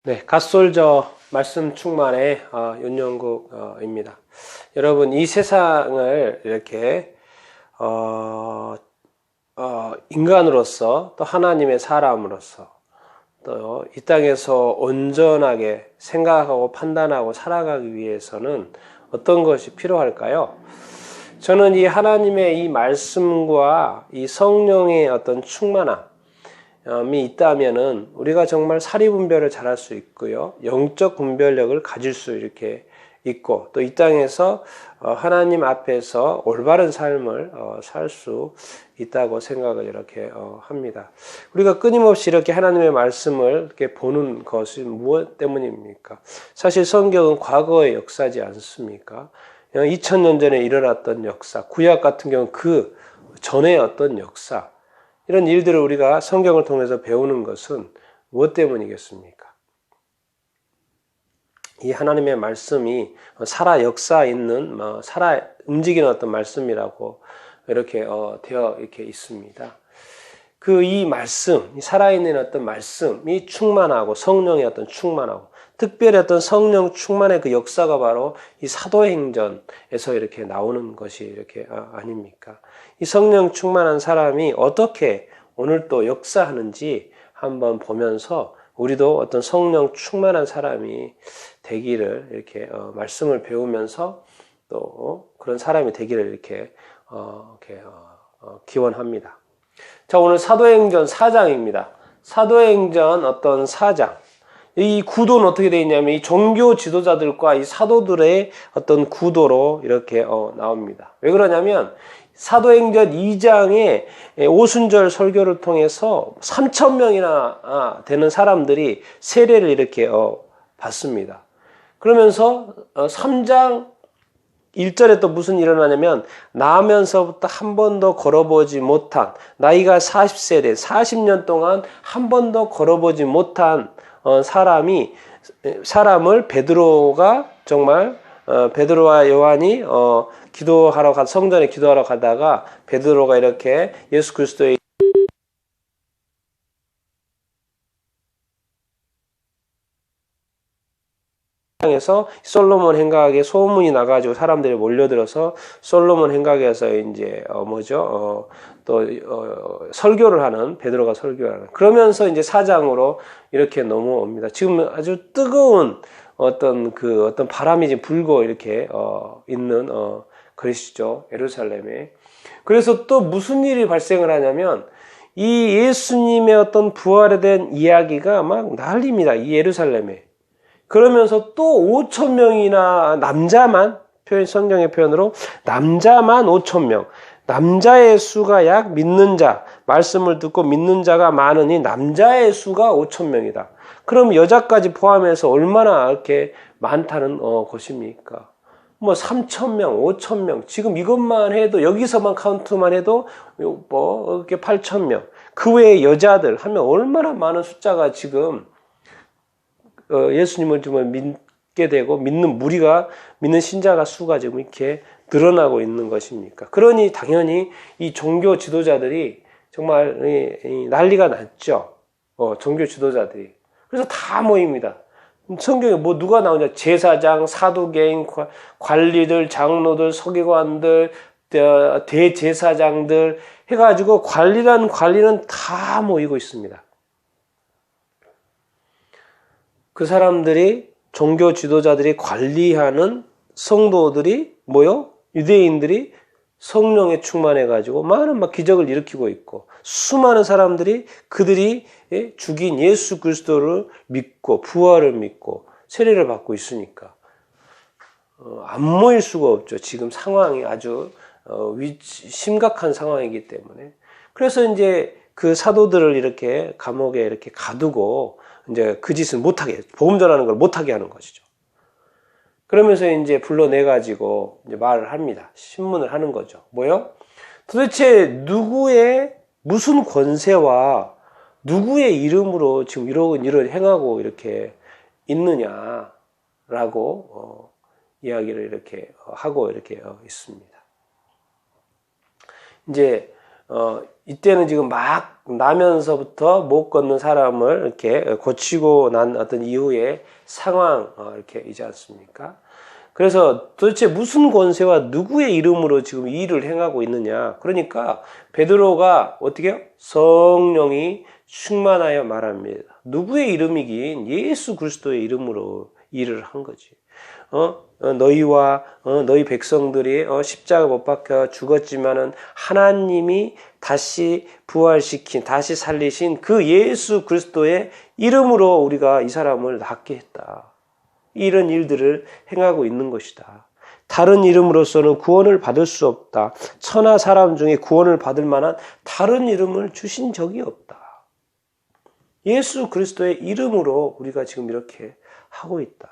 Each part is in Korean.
네, 갓솔저 말씀 충만의 윤영국입니다. 여러분, 이 세상을 이렇게 인간으로서 또 하나님의 사람으로서 또 이 땅에서 온전하게 생각하고 판단하고 살아가기 위해서는 어떤 것이 필요할까요? 저는 이 하나님의 이 말씀과 이 성령의 어떤 충만함 이 있다면은 우리가 정말 사리분별을 잘할 수 있고요, 영적 분별력을 가질 수 이렇게 있고, 또 이 땅에서 하나님 앞에서 올바른 삶을 살 수 있다고 생각을 이렇게 합니다. 우리가 끊임없이 이렇게 하나님의 말씀을 이렇게 보는 것이 무엇 때문입니까? 사실 성경은 과거의 역사지 않습니까? 2000년 전에 일어났던 역사, 구약 같은 경우는 그 전의 어떤 역사, 이런 일들을 우리가 성경을 통해서 배우는 것은 무엇 때문이겠습니까? 이 하나님의 말씀이 살아 역사 있는, 살아 움직이는 어떤 말씀이라고 이렇게 되어 이렇게 있습니다. 이 말씀, 이 살아있는 어떤 말씀이 충만하고, 성령의 어떤 충만하고, 특별히 어떤 성령 충만의 그 역사가 바로 이 사도행전에서 이렇게 나오는 것이 이렇게 아닙니까? 이 성령 충만한 사람이 어떻게 오늘 또 역사하는지 한번 보면서 우리도 어떤 성령 충만한 사람이 되기를 이렇게 말씀을 배우면서 또 그런 사람이 되기를 이렇게 기원합니다. 자, 오늘 사도행전 4장입니다. 사도행전 어떤 4장. 이 구도는 어떻게 되어 있냐면 이 종교 지도자들과 이 사도들의 어떤 구도로 이렇게 나옵니다. 왜 그러냐면 사도행전 2장에 오순절 설교를 통해서 3,000명이나 되는 사람들이 세례를 이렇게 받습니다. 그러면서 3장 1절에 또 무슨 일이 일어나냐면, 나면서부터 한 번도 걸어보지 못한, 나이가 40세대 40년 동안 한 번도 걸어보지 못한 사람을 베드로가 정말 베드로와 요한이 기도하러 성전에 기도하러 가다가 베드로가 이렇게 예수 그리스도의 에서 솔로몬 행각에 소문이 나가지고 사람들이 몰려들어서 솔로몬 행각에서 이제 설교를 하는, 베드로가 설교를 하는, 그러면서 이제 사장으로 이렇게 넘어옵니다. 지금 아주 뜨거운 어떤 바람이 지금 불고 이렇게 있는 그릇이죠, 예루살렘에. 그래서 또 무슨 일이 발생을 하냐면 이 예수님의 어떤 부활에 대한 이야기가 막 난립니다, 이 예루살렘에. 그러면서 또 5,000명이나 남자만, 성경의 표현으로 남자만 5,000명, 남자의 수가 약 믿는 자, 말씀을 듣고 믿는 자가 많으니 남자의 수가 5,000명이다. 그럼 여자까지 포함해서 얼마나 이렇게 많다는 것입니까? 3,000명, 5,000명, 지금 이것만 해도, 여기서만 카운트만 해도 이렇게 8,000명, 그 외에 여자들 하면 얼마나 많은 숫자가 지금 예수님을 정말 믿게 되고 믿는 무리가, 믿는 신자가 수가 지금 이렇게 늘어나고 있는 것입니까? 그러니 당연히 이 종교 지도자들이 정말 난리가 났죠. 종교 지도자들이. 그래서 다 모입니다. 성경에 누가 나오냐? 제사장, 사두개인, 관리들, 장로들, 서기관들, 대제사장들 해가지고 관리는 다 모이고 있습니다. 그 사람들이, 종교 지도자들이 관리하는 성도들이 유대인들이 성령에 충만해가지고 많은 기적을 일으키고 있고, 수많은 사람들이 그들이 죽인 예수 그리스도를 믿고 부활을 믿고 세례를 받고 있으니까 안 모일 수가 없죠. 지금 상황이 아주 심각한 상황이기 때문에. 그래서 이제 그 사도들을 이렇게 감옥에 이렇게 가두고 이제 그 짓을 못하게, 복음 전하는 걸 못하게 하는 것이죠. 그러면서 이제 불러내가지고 이제 말을 합니다. 신문을 하는 거죠. 도대체 누구의 무슨 권세와 누구의 이름으로 지금 이런 행하고 이렇게 있느냐라고 이야기를 이렇게 하고 이렇게 있습니다. 이제 이때는 지금 막 나면서부터 못 걷는 사람을 이렇게 고치고 난 어떤 이후의 상황, 이렇게 이지 않습니까? 그래서 도대체 무슨 권세와 누구의 이름으로 지금 이 일을 행하고 있느냐? 그러니까 베드로가 어떻게 해요? 성령이 충만하여 말합니다. 누구의 이름이긴 예수 그리스도의 이름으로 일을 한 거지. 너희와 너희 백성들이 십자가 못 박혀 죽었지만은 하나님이 다시 부활시킨, 다시 살리신 그 예수 그리스도의 이름으로 우리가 이 사람을 낫게 했다. 이런 일들을 행하고 있는 것이다. 다른 이름으로서는 구원을 받을 수 없다. 천하 사람 중에 구원을 받을 만한 다른 이름을 주신 적이 없다. 예수 그리스도의 이름으로 우리가 지금 이렇게 하고 있다.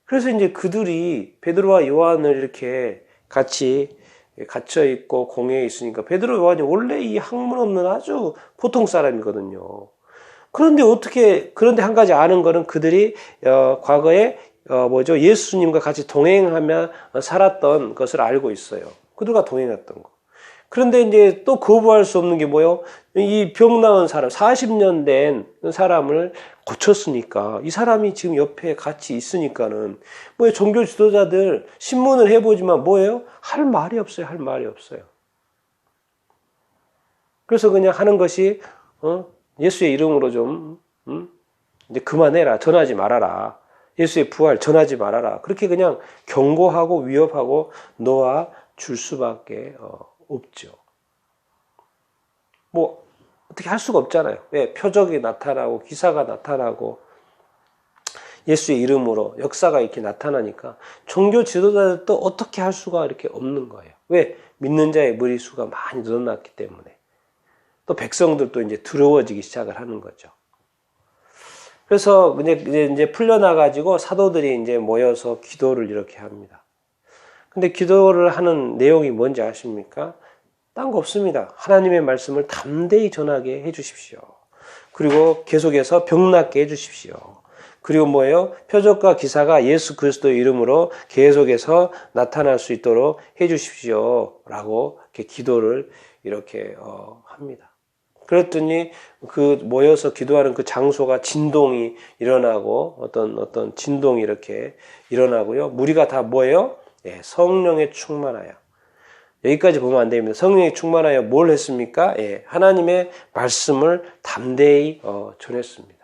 그래서 이제 그들이 베드로와 요한을 이렇게 같이 갇혀 있고 공회에 있으니까 베드로 요한이 원래 이 학문 없는 아주 보통 사람이거든요. 그런데 한 가지 아는 거는 그들이 과거에 예수님과 같이 동행하며 살았던 것을 알고 있어요. 그들과 동행했던 거. 그런데 이제 또 거부할 수 없는 게 뭐예요? 이 병 나은 사람, 40년 된 사람을 고쳤으니까 이 사람이 지금 옆에 같이 있으니까는 종교 지도자들 신문을 해보지만 뭐예요? 할 말이 없어요. 할 말이 없어요. 그래서 그냥 하는 것이 예수의 이름으로 좀 이제 그만해라. 전하지 말아라. 예수의 부활 전하지 말아라. 그렇게 그냥 경고하고 위협하고 놓아 줄 수밖에 없죠. 어떻게 할 수가 없잖아요. 왜? 표적이 나타나고 기사가 나타나고 예수의 이름으로 역사가 이렇게 나타나니까 종교 지도자들도 어떻게 할 수가 이렇게 없는 거예요. 왜? 믿는 자의 무리수가 많이 늘어났기 때문에. 또 백성들도 이제 두려워지기 시작을 하는 거죠. 그래서 이제 풀려나가지고 사도들이 이제 모여서 기도를 이렇게 합니다. 근데 기도를 하는 내용이 뭔지 아십니까? 딴 거 없습니다. 하나님의 말씀을 담대히 전하게 해 주십시오. 그리고 계속해서 병낫게 해 주십시오. 그리고 뭐예요? 표적과 기사가 예수 그리스도의 이름으로 계속해서 나타날 수 있도록 해 주십시오. 라고 이렇게 기도를 이렇게 합니다. 그랬더니 모여서 기도하는 그 장소가 진동이 일어나고 어떤 진동이 이렇게 일어나고요. 무리가 다 뭐예요? 성령에 충만하여. 여기까지 보면 안 됩니다. 성령에 충만하여 뭘 했습니까? 하나님의 말씀을 담대히 전했습니다.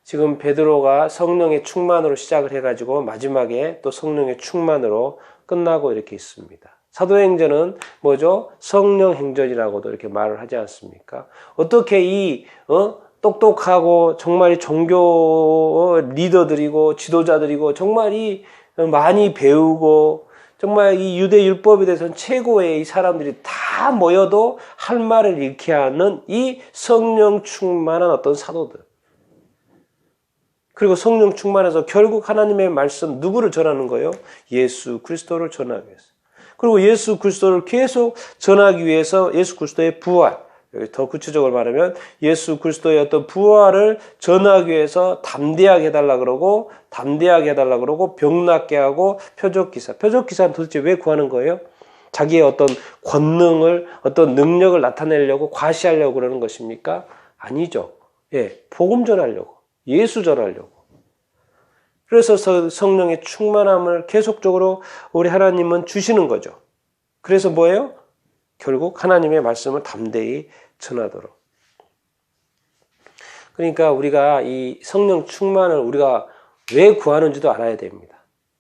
지금 베드로가 성령의 충만으로 시작을 해가지고 마지막에 또 성령의 충만으로 끝나고 이렇게 있습니다. 사도행전은 뭐죠? 성령행전이라고도 이렇게 말을 하지 않습니까? 어떻게 이 똑똑하고 정말 종교 리더들이고 지도자들이고 정말 이 많이 배우고 정말 이 유대 율법에 대해서는 최고의 이 사람들이 다 모여도 할 말을 잃게 하는 이 성령 충만한 어떤 사도들. 그리고 성령 충만해서 결국 하나님의 말씀 누구를 전하는 거예요? 예수 그리스도를 전하기 위해서. 그리고 예수 그리스도를 계속 전하기 위해서 예수 그리스도의 부활, 더 구체적으로 말하면 예수 그리스도의 어떤 부활을 전하기 위해서 담대하게 해달라 그러고 병 낫게 하고 표적기사는 도대체 왜 구하는 거예요? 자기의 어떤 권능을 어떤 능력을 나타내려고 과시하려고 그러는 것입니까? 아니죠. 복음 전하려고, 예수 전하려고. 그래서 성령의 충만함을 계속적으로 우리 하나님은 주시는 거죠. 그래서 뭐예요? 결국 하나님의 말씀을 담대히 전하도록. 그러니까 우리가 이 성령 충만을 우리가 왜 구하는지도 알아야 됩니다.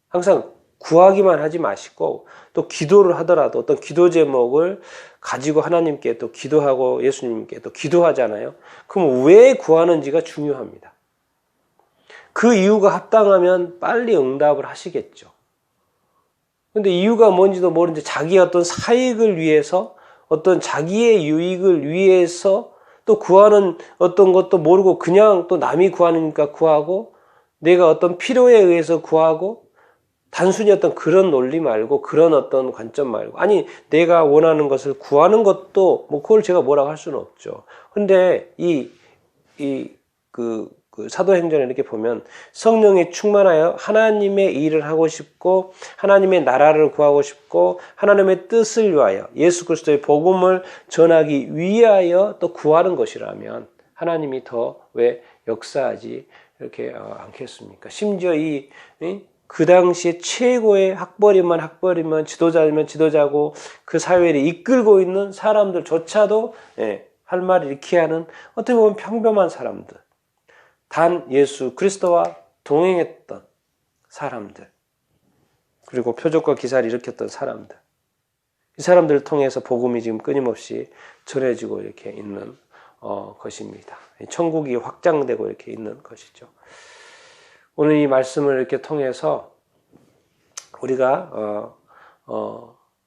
항상 구하기만 하지 마시고 또 기도를 하더라도 어떤 기도 제목을 가지고 하나님께 또 기도하고 예수님께 또 기도하잖아요. 그럼 왜 구하는지가 중요합니다. 그 이유가 합당하면 빨리 응답을 하시겠죠. 근데 이유가 뭔지도 모르는데 자기의 어떤 사익을 위해서 어떤 자기의 유익을 위해서 또 구하는 어떤 것도 모르고 그냥 또 남이 구하니까 구하고 내가 어떤 필요에 의해서 구하고 단순히 어떤 그런 논리 말고 그런 어떤 관점 말고 아니 내가 원하는 것을 구하는 것도 그걸 제가 뭐라고 할 수는 없죠. 근데 그 사도행전에 이렇게 보면 성령에 충만하여 하나님의 일을 하고 싶고 하나님의 나라를 구하고 싶고 하나님의 뜻을 위하여 예수 그리스도의 복음을 전하기 위하여 또 구하는 것이라면 하나님이 더 왜 역사하지 이렇게 않겠습니까? 심지어 그 당시에 최고의 학벌이면 지도자면 지도자고 그 사회를 이끌고 있는 사람들조차도 할 말을 잃게 하는 어떻게 보면 평범한 사람들, 단 예수 그리스도와 동행했던 사람들, 그리고 표적과 기사를 일으켰던 사람들, 이 사람들을 통해서 복음이 지금 끊임없이 전해지고 이렇게 있는 것입니다. 천국이 확장되고 이렇게 있는 것이죠. 오늘 이 말씀을 이렇게 통해서 우리가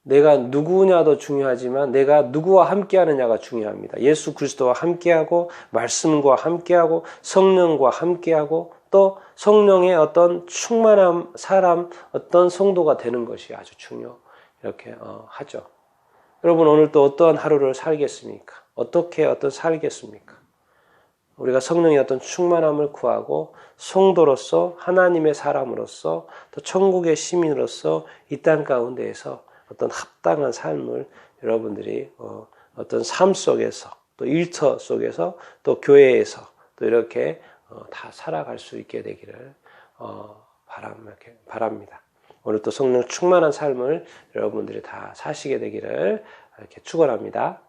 내가 누구냐도 중요하지만 내가 누구와 함께하느냐가 중요합니다. 예수 그리스도와 함께하고 말씀과 함께하고 성령과 함께하고 또 성령의 어떤 충만한 사람, 어떤 성도가 되는 것이 아주 이렇게 하죠. 여러분 오늘 또 어떠한 하루를 살겠습니까? 어떻게 살겠습니까? 우리가 성령의 어떤 충만함을 구하고 성도로서 하나님의 사람으로서 또 천국의 시민으로서 이 땅 가운데에서 어떤 합당한 삶을 여러분들이 어떤 삶 속에서 또 일터 속에서 또 교회에서 또 이렇게 다 살아갈 수 있게 되기를 바랍니다. 오늘 또 성령 충만한 삶을 여러분들이 다 사시게 되기를 이렇게 축원합니다.